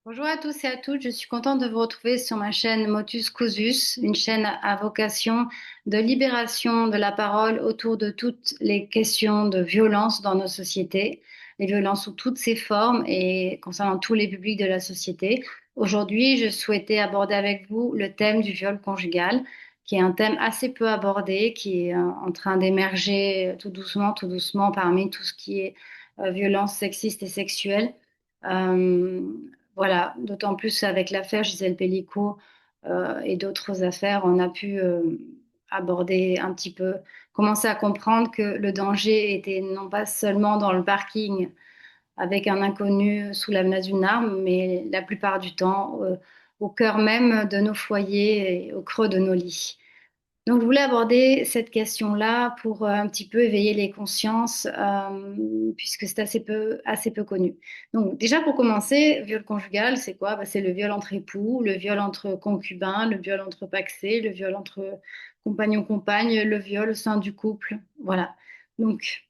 Bonjour à tous et à toutes, je suis contente de vous retrouver sur ma chaîne Motus Causus, une chaîne à vocation de libération de la parole autour de toutes les questions de violence dans nos sociétés, les violences sous toutes ses formes et concernant tous les publics de la société. Aujourd'hui, je souhaitais aborder avec vous le thème du viol conjugal, qui est un thème assez peu abordé, qui est en train d'émerger tout doucement parmi tout ce qui est violence sexiste et sexuelle. Euh, voilà, d'autant plus avec l'affaire Gisèle Pellico et d'autres affaires, on a pu aborder un petit peu, commencer à comprendre que le danger était non pas seulement dans le parking avec un inconnu sous la menace d'une arme, mais la plupart du temps au cœur même de nos foyers et au creux de nos lits. Donc, je voulais aborder cette question-là pour un petit peu éveiller les consciences, puisque c'est assez peu connu. Donc, déjà pour commencer, viol conjugal, c'est quoi? Bah, c'est le viol entre époux, le viol entre concubins, le viol entre pacsés, le viol entre compagnons-compagnes, le viol au sein du couple. Voilà. Donc,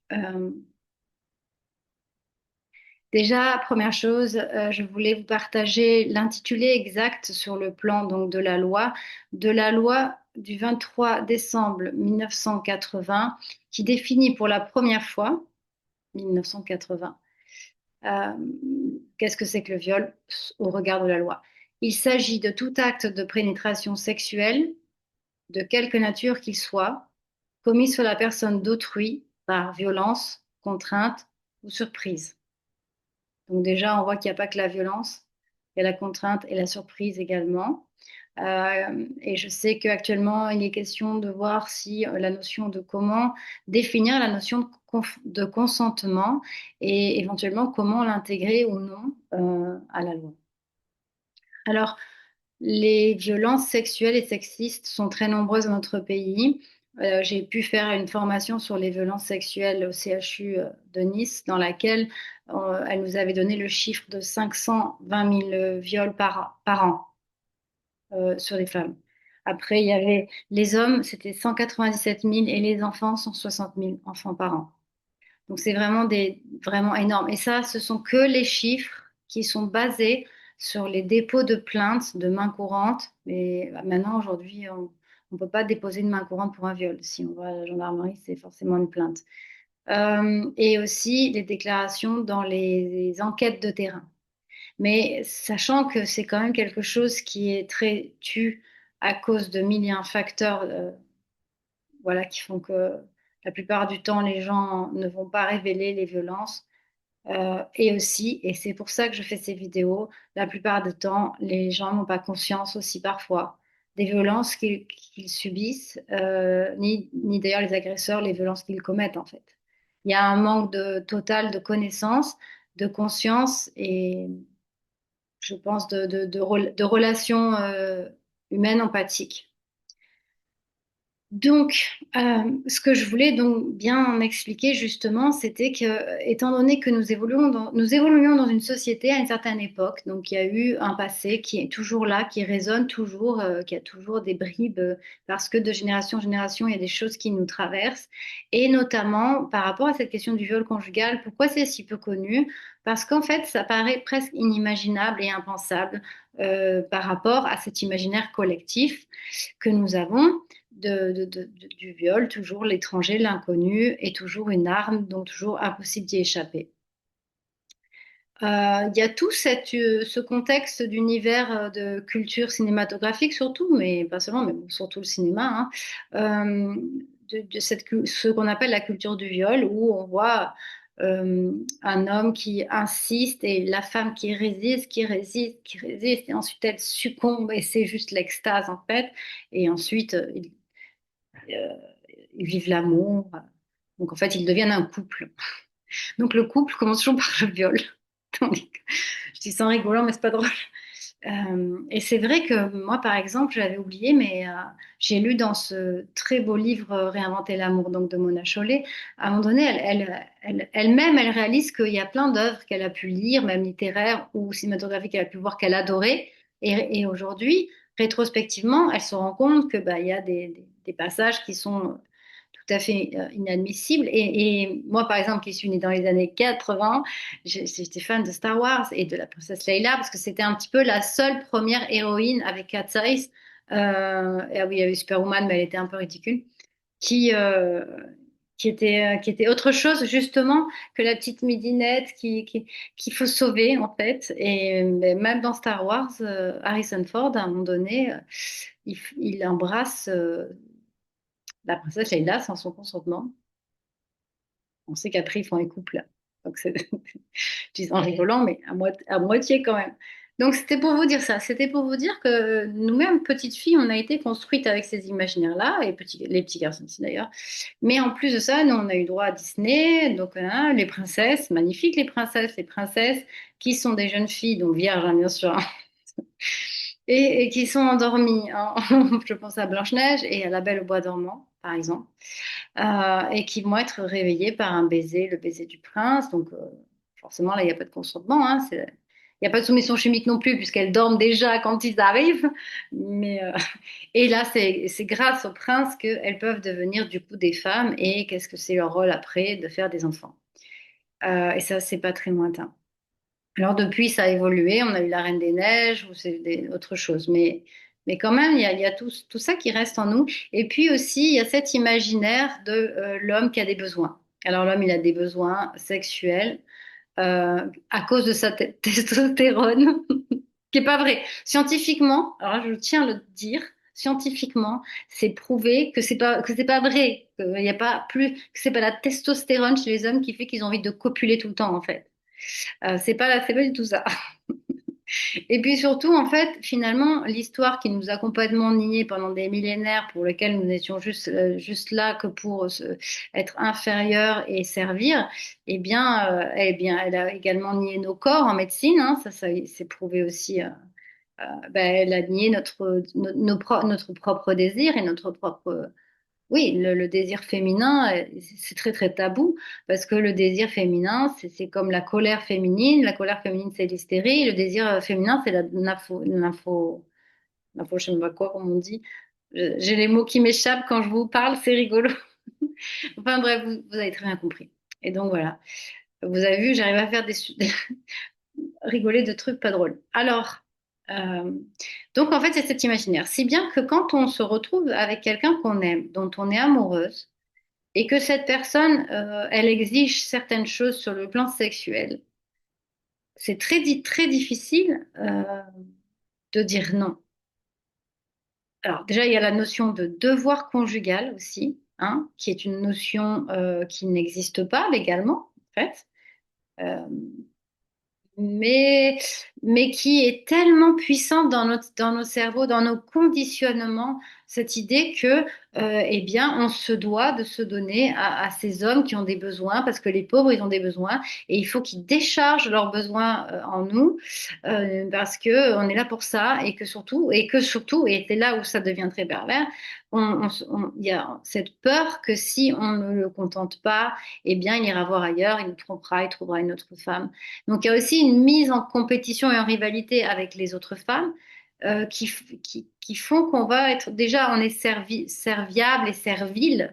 déjà, première chose, je voulais vous partager l'intitulé exact sur le plan donc de la loi du 23 décembre 1980 qui définit pour la première fois, 1980, euh, qu'est-ce que c'est que le viol au regard de la loi. Il s'agit de tout acte de pénétration sexuelle, de quelque nature qu'il soit, commis sur la personne d'autrui par violence, contrainte ou surprise. Donc déjà, on voit qu'il n'y a pas que la violence, il y a la contrainte et la surprise également. Et je sais qu'actuellement, il est question de voir si la notion de comment définir la notion de consentement et éventuellement comment l'intégrer ou non à la loi. Alors, les violences sexuelles et sexistes sont très nombreuses dans notre pays. J'ai pu faire une formation sur les violences sexuelles au CHU de Nice, dans laquelle elle nous avait donné le chiffre de 520 000 viols par an sur les femmes. Après, il y avait les hommes, c'était 197 000 et les enfants, 160 000 enfants par an. Donc c'est vraiment énorme. Et ça, ce sont que les chiffres qui sont basés sur les dépôts de plaintes de main courante. Mais maintenant, aujourd'hui, on ne peut pas déposer une main courante pour un viol. Si on va à la gendarmerie, c'est forcément une plainte. Et aussi les déclarations dans les enquêtes de terrain. Mais sachant que c'est quand même quelque chose qui est très tu à cause de mille et un facteurs voilà, qui font que la plupart du temps, les gens ne vont pas révéler les violences. Et aussi, et c'est pour ça que je fais ces vidéos, la plupart du temps, les gens n'ont pas conscience aussi parfois des violences qu'ils subissent, ni d'ailleurs les agresseurs, les violences qu'ils commettent en fait. Il y a un manque total de connaissances, de conscience et je pense de relations humaines empathiques. Donc, ce que je voulais donc bien expliquer justement, c'était que, étant donné que nous évoluions dans une société à une certaine époque, donc il y a eu un passé qui est toujours là, qui résonne toujours, qui a toujours des bribes, parce que de génération en génération, il y a des choses qui nous traversent, et notamment par rapport à cette question du viol conjugal, pourquoi c'est si peu connu? Parce qu'en fait, ça paraît presque inimaginable et impensable par rapport à cet imaginaire collectif que nous avons du viol, toujours l'étranger, l'inconnu, est toujours une arme, donc toujours impossible d'y échapper. Il y a tout ce contexte d'univers de culture cinématographique surtout, mais pas seulement, mais bon, surtout le cinéma, hein, ce qu'on appelle la culture du viol, où on voit un homme qui insiste et la femme qui résiste, qui résiste, qui résiste, et ensuite elle succombe et c'est juste l'extase en fait. Et ensuite, euh, ils vivent l'amour. Donc en fait, ils deviennent un couple. Donc le couple commence toujours par le viol. Je dis ça en rigolant, mais c'est pas drôle. Et c'est vrai que moi, par exemple, j'avais oublié, mais j'ai lu dans ce très beau livre Réinventer l'amour donc de Mona Chollet, à un moment donné, elle-même, elle réalise qu'il y a plein d'œuvres qu'elle a pu lire, même littéraires ou cinématographiques, qu'elle a pu voir, qu'elle adorait. Et aujourd'hui, rétrospectivement, elle se rend compte que bah, il y a des passages qui sont tout à fait inadmissible. Et moi, par exemple, qui suis née dans les années 80, j'étais fan de Star Wars et de la princesse Leia parce que c'était un petit peu la seule première héroïne avec Cat Size. Et ah oui, il y avait Superwoman, mais elle était un peu ridicule. Qui, euh, qui était autre chose justement que la petite midinette qu'il faut sauver en fait. Et mais même dans Star Wars, Harrison Ford, à un moment donné, il embrasse la princesse Leia sans son consentement. On sait qu'après, ils font un couple. Donc, c'est, je dis en rigolant, mais à moitié quand même. Donc, c'était pour vous dire ça. C'était pour vous dire que nous-mêmes, petites filles, on a été construites avec ces imaginaires-là, et les petits garçons aussi d'ailleurs. Mais en plus de ça, nous, on a eu droit à Disney, donc hein, les princesses, magnifiques les princesses qui sont des jeunes filles, donc vierges, hein, bien sûr, hein, et qui sont endormies, hein. Je pense à Blanche-Neige et à La Belle au bois dormant, par exemple. Et qui vont être réveillés par un baiser, le baiser du prince. Donc, forcément, là, il n'y a pas de consentement, hein, il n'y a pas de soumission chimique non plus, puisqu'elles dorment déjà quand ils arrivent. Mais, et là, c'est grâce au prince qu'elles peuvent devenir du coup des femmes. Et qu'est-ce que c'est leur rôle après de faire des enfants? Et ça, c'est pas très lointain. Alors depuis, ça a évolué. On a eu la Reine des Neiges ou c'est autre chose. Mais quand même, il y a tout ça qui reste en nous. Et puis aussi, il y a cet imaginaire de l'homme qui a des besoins. Alors l'homme, il a des besoins sexuels à cause de sa testostérone, qui est pas vrai. Scientifiquement, alors là, je tiens à le dire, scientifiquement, c'est prouvé que c'est pas vrai. Il y a pas plus, que c'est pas la testostérone chez les hommes qui fait qu'ils ont envie de copuler tout le temps, en fait. C'est pas du tout ça. Et puis surtout, en fait, finalement, l'histoire qui nous a complètement niés pendant des millénaires, pour lequel nous étions juste là que pour être inférieurs et servir, eh bien, elle a également nié nos corps en médecine, hein, ça c'est prouvé aussi. Ben, elle a nié notre propre désir et notre propre oui, le désir féminin, c'est très très tabou parce que le désir féminin, c'est comme la colère féminine. La colère féminine, c'est l'hystérie. Le désir féminin, c'est la je sais pas quoi, comme on dit. J'ai les mots qui m'échappent quand je vous parle, c'est rigolo. Enfin bref, vous avez très bien compris. Et donc voilà, vous avez vu, j'arrive à faire rigoler de trucs pas drôles. Alors, euh, donc en fait, c'est cet imaginaire. Si bien que quand on se retrouve avec quelqu'un qu'on aime, dont on est amoureuse, et que cette personne, elle exige certaines choses sur le plan sexuel, c'est très difficile de dire non. Alors déjà, il y a la notion de devoir conjugal aussi, hein, qui est une notion qui n'existe pas légalement, en fait. Euh, mais, mais qui est tellement puissante dans nos cerveaux, dans nos conditionnements, cette idée que, eh bien, on se doit de se donner à ces hommes qui ont des besoins, parce que les pauvres, ils ont des besoins, et il faut qu'ils déchargent leurs besoins en nous, parce que on est là pour ça, et que surtout, et c'est là où ça devient très pervers, il y a cette peur que si on ne le contente pas, eh bien, il ira voir ailleurs, il nous trompera, il trouvera une autre femme. Donc, il y a aussi une mise en compétition et en rivalité avec les autres femmes qui font qu'on va être, déjà, on est serviable et servile,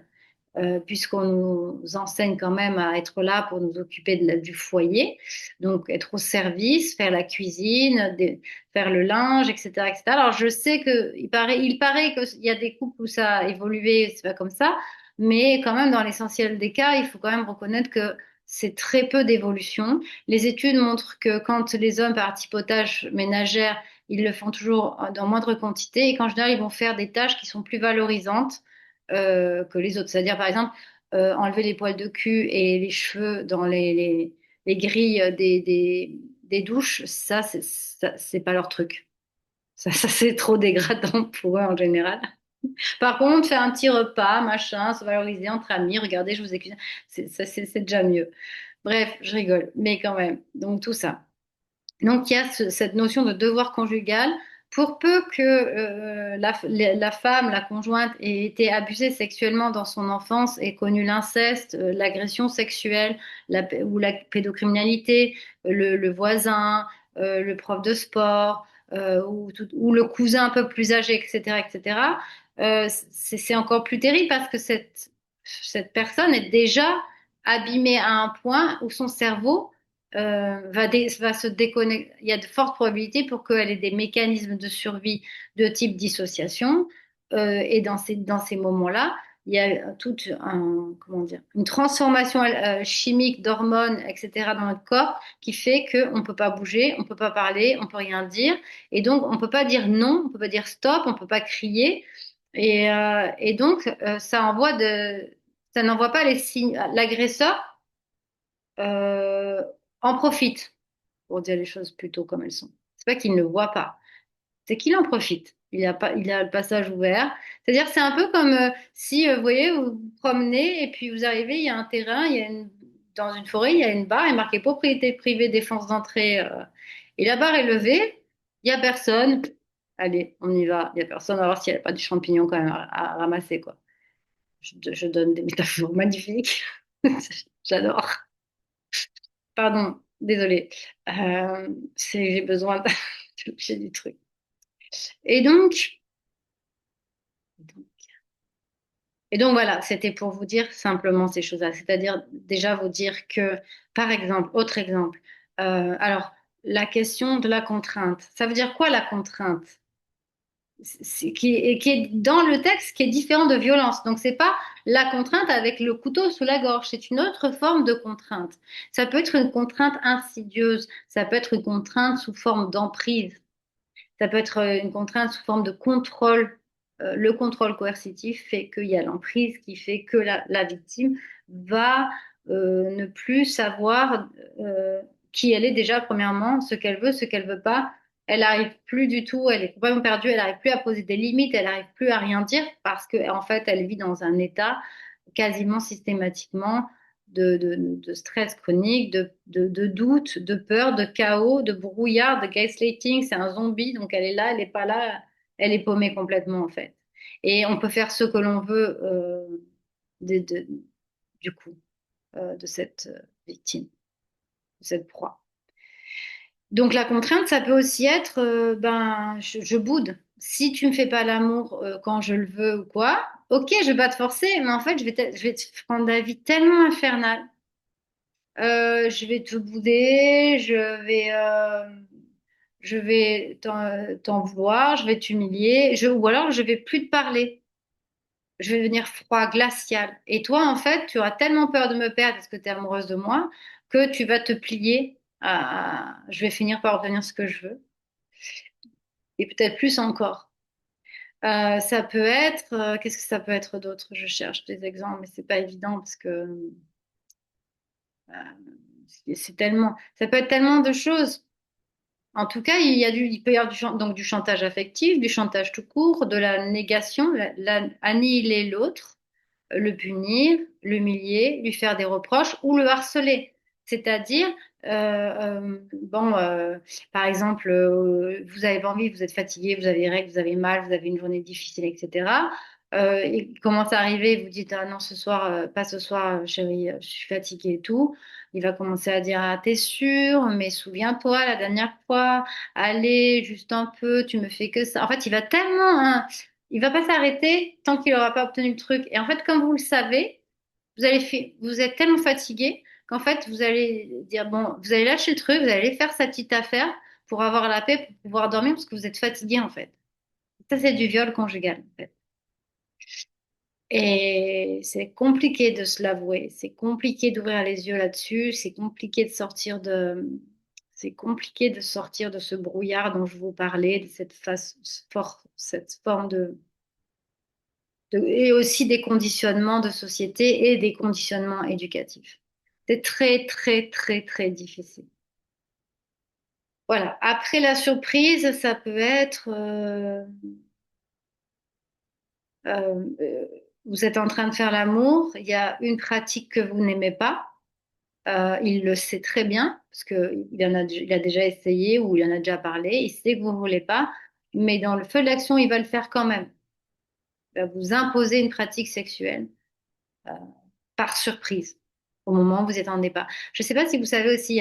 puisqu'on nous enseigne quand même à être là pour nous occuper du foyer, donc être au service, faire la cuisine, faire le linge, etc., etc. Alors, je sais il paraît qu'il y a des couples où ça a évolué, c'est pas comme ça, mais quand même, dans l'essentiel des cas, il faut quand même reconnaître que c'est très peu d'évolution. Les études montrent que quand les hommes participent aux tâches ménagères, ils le font toujours dans moindre quantité et qu'en général, ils vont faire des tâches qui sont plus valorisantes que les autres. C'est-à-dire, par exemple, enlever les poils de cul et les cheveux dans les grilles des douches, c'est pas leur truc. Ça c'est trop dégradant pour eux en général. Par contre, faire un petit repas, machin, se valoriser entre amis, regardez, je vous ai cuisiné, c'est déjà mieux. Bref, je rigole, mais quand même. Donc tout ça. Donc il y a cette notion de devoir conjugal. Pour peu que la femme, la conjointe, ait été abusée sexuellement dans son enfance et connu l'inceste, l'agression sexuelle ou la pédocriminalité, le voisin, le prof de sport ou le cousin un peu plus âgé, etc., etc., c'est encore plus terrible parce que cette personne est déjà abîmée à un point où son cerveau va se déconnecter. Il y a de fortes probabilités pour qu'elle ait des mécanismes de survie de type dissociation. Et dans ces moments-là, il y a toute comment dire, une transformation chimique d'hormones, etc., dans notre corps qui fait qu'on ne peut pas bouger, on ne peut pas parler, on ne peut rien dire. Et donc, on ne peut pas dire non, on ne peut pas dire stop, on ne peut pas crier. Et donc, ça n'envoie pas les signes. L'agresseur euh, en profite, pour dire les choses plutôt comme elles sont. C'est pas qu'il ne le voit pas, c'est qu'il en profite. Il a le passage ouvert. C'est-à-dire, c'est un peu comme si, vous voyez, vous vous promenez et puis vous arrivez, il y a un terrain, dans une forêt, il y a une barre, il est marqué propriété privée, défense d'entrée. Et la barre est levée, il y a personne. Allez, on y va. Il y a personne. On va voir s'il n'y a pas du champignon quand même à ramasser, quoi. Je donne des métaphores magnifiques. J'adore. Pardon, désolée. J'ai besoin j'ai du truc. Et donc, et donc voilà, c'était pour vous dire simplement ces choses-là. C'est-à-dire déjà vous dire que, par exemple, autre exemple, alors la question de la contrainte. Ça veut dire quoi la contrainte? Qui est dans le texte qui est différent de violence. Donc, c'est pas la contrainte avec le couteau sous la gorge, c'est une autre forme de contrainte. Ça peut être une contrainte insidieuse, ça peut être une contrainte sous forme d'emprise, ça peut être une contrainte sous forme de contrôle. Le contrôle coercitif fait qu'il y a l'emprise qui fait que la victime va ne plus savoir qui elle est déjà, premièrement, ce qu'elle veut pas. Elle n'arrive plus du tout, elle est complètement perdue, elle n'arrive plus à poser des limites, elle n'arrive plus à rien dire parce que en fait, elle vit dans un état quasiment systématiquement de stress chronique, de doute, de peur, de chaos, de brouillard, de gaslighting. C'est un zombie, donc elle est là, elle n'est pas là, elle est paumée complètement en fait. Et on peut faire ce que l'on veut de, de- du coup de cette victime, de cette proie. Donc la contrainte, ça peut aussi être, ben, je boude. Si tu me fais pas l'amour quand je le veux ou quoi, ok, je vais pas te forcer, mais en fait, je vais te prendre la vie tellement infernale. Je vais te bouder, je vais t'en vouloir, je vais t'humilier, ou alors je vais plus te parler. Je vais devenir froid, glacial. Et toi, en fait, tu auras tellement peur de me perdre parce que tu es amoureuse de moi que tu vas te plier je vais finir par obtenir ce que je veux. Et peut-être plus encore. Ça peut être, qu'est-ce que ça peut être d'autre? Je cherche des exemples, mais c'est pas évident parce que c'est tellement, ça peut être tellement de choses. En tout cas, il peut y avoir donc du chantage affectif, du chantage tout court, de la négation, annihiler l'autre, le punir, l'humilier, lui faire des reproches ou le harceler. C'est-à-dire, bon, par exemple, vous avez pas envie, vous êtes fatigué, vous avez des règles, vous avez mal, vous avez une journée difficile, etc. Il commence à arriver, vous dites, ah non, ce soir, pas ce soir, chérie, je suis fatiguée et tout. Il va commencer à dire, ah, t'es sûre, mais souviens-toi, la dernière fois, allez, juste un peu, tu me fais que ça. En fait, il va tellement, hein, il va pas s'arrêter tant qu'il n'aura pas obtenu le truc. Et en fait, comme vous le savez, vous êtes tellement fatigué qu'en fait, vous allez dire, bon, vous allez lâcher le truc, vous allez faire sa petite affaire pour avoir la paix, pour pouvoir dormir parce que vous êtes fatigué, en fait. Ça, c'est du viol conjugal, en fait. Et c'est compliqué de se l'avouer, c'est compliqué d'ouvrir les yeux là-dessus, c'est compliqué de sortir de ce brouillard dont je vous parlais, de cette forme et aussi des conditionnements de société et des conditionnements éducatifs. C'est très, très, très, très difficile. Voilà. Après la surprise, ça peut être, vous êtes en train de faire l'amour, il y a une pratique que vous n'aimez pas. Il le sait très bien parce il a déjà essayé ou il en a déjà parlé. Il sait que vous ne voulez pas, mais dans le feu de l'action, il va le faire quand même. Il va vous imposer une pratique sexuelle euh, par surprise au moment où vous êtes en pas. Je ne sais pas si vous savez aussi,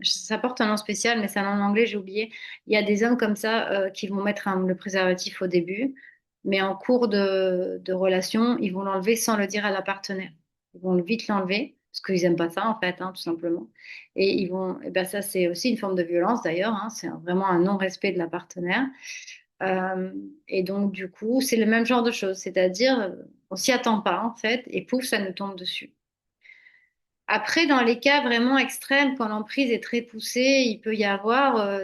ça porte un nom spécial, mais c'est un nom en anglais, j'ai oublié. Il y a des hommes comme ça qui vont mettre le préservatif au début. mais en cours de relation, ils vont l'enlever sans le dire à la partenaire. Ils vont vite l'enlever, parce qu'ils n'aiment pas ça, en fait, hein, tout simplement. Et ils vont, et ben ça, c'est aussi une forme de violence, d'ailleurs, hein, c'est vraiment un non-respect de la partenaire. Euh, et donc, du coup, c'est le même genre de choses, c'est-à-dire, on s'y attend pas, en fait, et pouf, ça nous tombe dessus. Après, dans les cas vraiment extrêmes, quand l'emprise est très poussée, il peut y avoir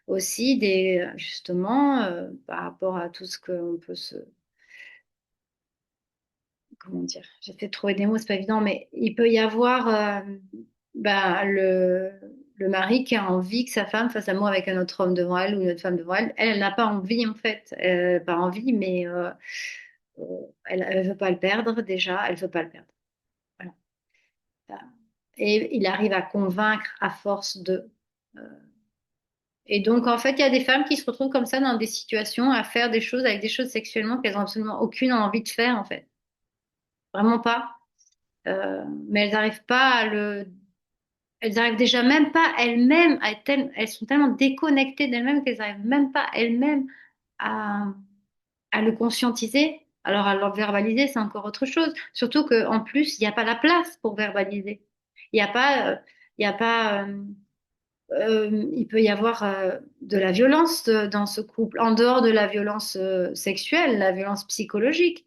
aussi des justement par rapport à tout ce qu'on peut se comment dire, j'essaie de trouver des mots, c'est pas évident, mais il peut y avoir bah, le mari qui a envie que sa femme fasse l'amour avec un autre homme devant elle ou une autre femme devant elle. Elle, elle n'a pas envie en fait, elle n'a pas envie, mais euh, elle veut pas le perdre déjà, elle veut pas le perdre. Voilà. Et il arrive à convaincre à force de. euh, Et donc, en fait, il y a des femmes qui se retrouvent comme ça dans des situations à faire des choses avec des choses sexuellement qu'elles ont absolument aucune envie de faire, en fait. Vraiment pas. Mais elles n'arrivent pas à le. Elles n'arrivent déjà même pas elles-mêmes à être elles sont tellement déconnectées d'elles-mêmes qu'elles n'arrivent même pas elles-mêmes à, à le conscientiser. Alors, à le verbaliser, c'est encore autre chose. Surtout qu'en plus, il n'y a pas la place pour verbaliser. Il n'y a pas, il y a pas, il peut y avoir de la violence dans ce couple, en dehors de la violence sexuelle, la violence psychologique,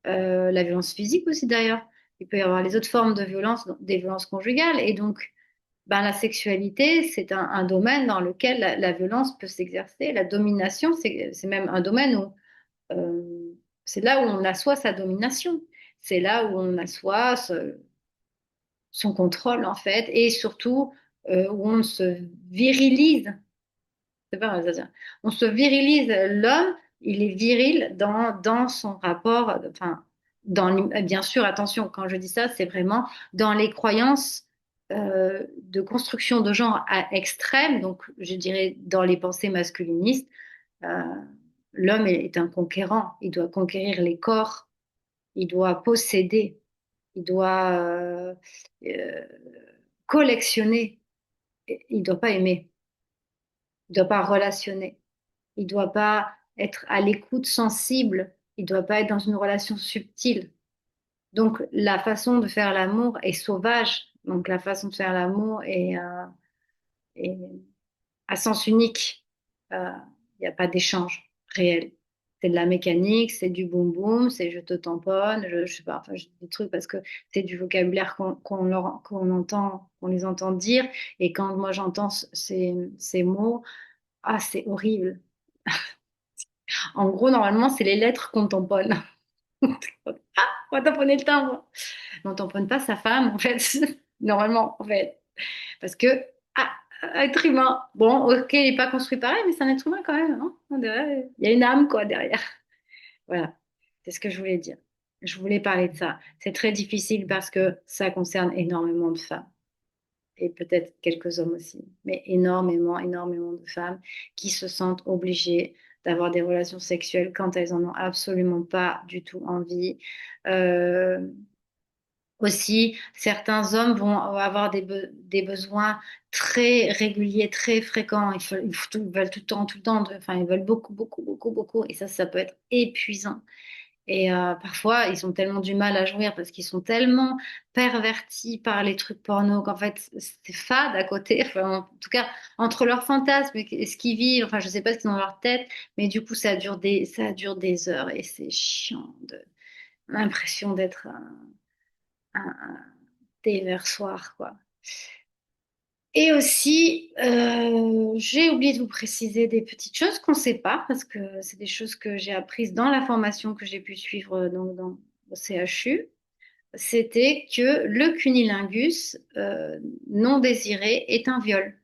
la violence physique aussi d'ailleurs. Il peut y avoir les autres formes de violence, donc des violences conjugales. Et donc, ben, la sexualité, c'est un domaine dans lequel la violence peut s'exercer. La domination, c'est même un domaine où c'est là où on assoit sa domination. C'est là où on assoit son contrôle, en fait, et surtout où on se virilise. C'est pas mal, c'est-à-dire, on se virilise. L'homme, il est viril dans son rapport, enfin, bien sûr, attention, quand je dis ça, c'est vraiment dans les croyances de construction de genre à extrême, donc je dirais dans les pensées masculinistes, euh, l'homme est un conquérant, il doit conquérir les corps, il doit posséder, il doit euh, collectionner, il ne doit pas aimer, il ne doit pas relationner. Il doit pas être à l'écoute sensible. Il doit pas être dans une relation subtile. Donc, la façon de faire l'amour est sauvage. Donc, la façon de faire l'amour est à sens unique. Il n'y a pas d'échange réel. C'est de la mécanique, c'est du boum boum, c'est je te tamponne, je sais pas, enfin, je dis des trucs parce que c'est du vocabulaire qu'on entend, qu'on les entend dire. Et quand moi j'entends ces mots, ah, c'est horrible. En gros, normalement, c'est les lettres qu'on tamponne. Ah, on va tamponner le timbre. Mais on tamponne pas sa femme, en fait. Normalement, en fait. Parce que, ah, être humain. Bon, ok, il n'est pas construit pareil, mais c'est un être humain quand même. Hein. Derrière, il y a une âme, quoi, derrière. Voilà. C'est ce que je voulais dire. Je voulais parler de ça. C'est très difficile parce que ça concerne énormément de femmes. Et peut-être quelques hommes aussi, mais énormément, énormément de femmes qui se sentent obligées d'avoir des relations sexuelles quand elles en ont absolument pas du tout envie. Euh, Aussi, certains hommes vont avoir des besoins très réguliers, très fréquents. Ils veulent tout le temps, enfin, ils veulent beaucoup, beaucoup, beaucoup, beaucoup. Et ça peut être épuisant. Et parfois, ils ont tellement du mal à jouir parce qu'ils sont tellement pervertis par les trucs porno qu'en fait, c'est fade à côté. Enfin, en tout cas, entre leurs fantasmes et ce qu'ils vivent, enfin, je sais pas ce qu'ils ont dans leur tête, mais du coup, ça dure des heures et c'est chiant l'impression d'être un déversoir, quoi. Et aussi, j'ai oublié de vous préciser des petites choses qu'on ne sait pas parce que c'est des choses que j'ai apprises dans la formation que j'ai pu suivre dans au CHU. C'était que le cunilingus non désiré est un viol.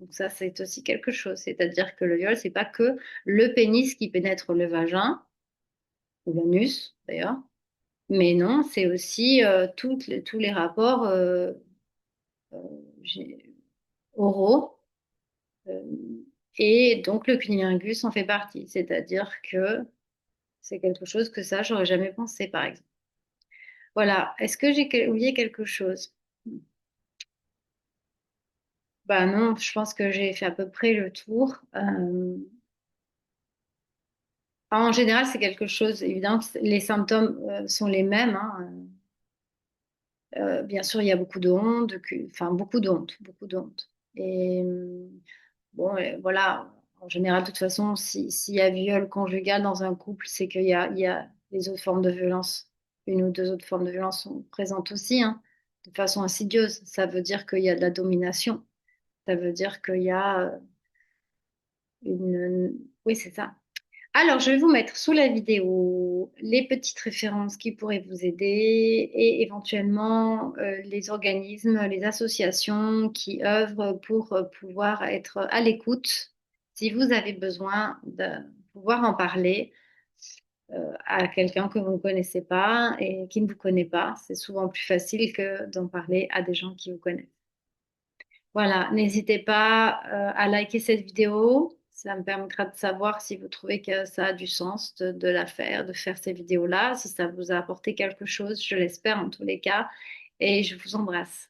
Donc ça, c'est aussi quelque chose. C'est-à-dire que le viol, c'est pas que le pénis qui pénètre le vagin, ou l'anus d'ailleurs, mais non, c'est aussi tous les rapports euh, oraux. euh, et donc le cunilingus en fait partie. C'est-à-dire que c'est quelque chose que ça, j'aurais jamais pensé, par exemple. Voilà. Est-ce que j'ai oublié quelque chose? Bah non, je pense que j'ai fait à peu près le tour. En général, c'est quelque chose, évidemment, les symptômes sont les mêmes, hein. Bien sûr, il y a beaucoup de honte, enfin beaucoup de honte, beaucoup de honte. Et bon, voilà, en général, de toute façon, s'il y a viol conjugal dans un couple, c'est qu'il y a les autres formes de violence, une ou deux autres formes de violence sont présentes aussi, hein, de façon insidieuse. Ça veut dire qu'il y a de la domination. Ça veut dire qu'il y a une... Oui, c'est ça. Alors, je vais vous mettre sous la vidéo les petites références qui pourraient vous aider et éventuellement les organismes, les associations qui œuvrent pour pouvoir être à l'écoute si vous avez besoin de pouvoir en parler à quelqu'un que vous ne connaissez pas et qui ne vous connaît pas. C'est souvent plus facile que d'en parler à des gens qui vous connaissent. Voilà, n'hésitez pas à liker cette vidéo. Ça me permettra de savoir si vous trouvez que ça a du sens de la faire, de faire ces vidéos-là, si ça vous a apporté quelque chose, je l'espère en tous les cas. Et je vous embrasse.